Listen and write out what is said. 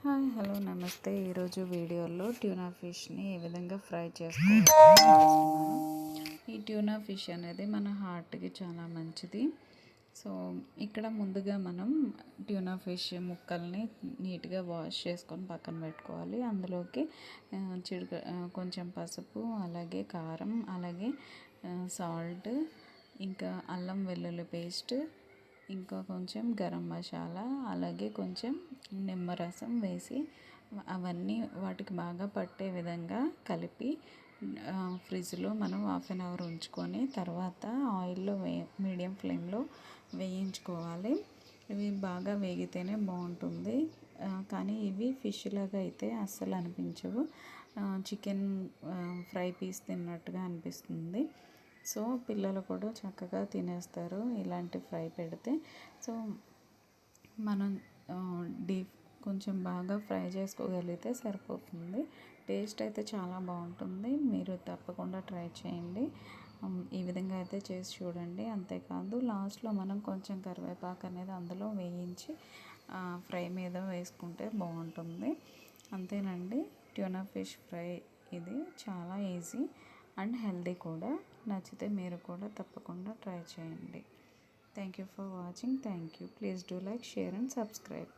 Hi hello నమస్తే. ఈరోజు వీడియోలో ట్యూనా ఫిష్ని ఏ విధంగా ఫ్రై చేసుకోవాలో చూపిస్తున్నాను. ఈ ట్యూనా ఫిష్ అనేది మన హార్ట్కి చాలా మంచిది. సో ఇక్కడ ముందుగా మనం ట్యూనా ఫిష్ ముక్కల్ని నీట్గా వాష్ చేసుకొని పక్కన పెట్టుకోవాలి. అందులోకి కొంచెం పసుపు, అలాగే కారం, అలాగే సాల్ట్, ఇంకా అల్లం వెల్లుల్లి పేస్ట్, ఇంకా కొంచెం గరం మసాలా, అలాగే కొంచెం నిమ్మరసం వేసి అవన్నీ వాటికి బాగా పట్టే విధంగా కలిపి ఫ్రిడ్జ్లో మనం హాఫ్ అన్ అవర్ ఉంచుకొని తర్వాత ఆయిల్లో మీడియం ఫ్లేమ్లో వేయించుకోవాలి. ఇవి బాగా వేగితేనే బాగుంటుంది. కానీ ఇవి ఫిష్ లాగా అయితే అస్సలు అనిపించవు. చికెన్ ఫ్రై పీస్ తిన్నట్టుగా అనిపిస్తుంది. సో పిల్లలు కూడా చక్కగా తినేస్తారు ఇలాంటి ఫ్రై పెడితే. సో మనం డీప్ కొంచెం బాగా ఫ్రై చేసుకోగలిగితే సరిపోతుంది. టేస్ట్ అయితే చాలా బాగుంటుంది. మీరు తప్పకుండా ట్రై చేయండి. ఈ విధంగా అయితే చేసి చూడండి. అంతేకాదు లాస్ట్లో మనం కొంచెం కరివేపాకు అనేది అందులో వేయించి ఫ్రై మీద వేసుకుంటే బాగుంటుంది. అంతేనండి, ట్యూనా ఫిష్ ఫ్రై ఇది చాలా ఈజీ అండ్ హెల్దీ కూడా. నచ్చితే మీరు కూడా తప్పకుండా ట్రై చేయండి. Thank you for watching. Thank you. Please do like, share and subscribe.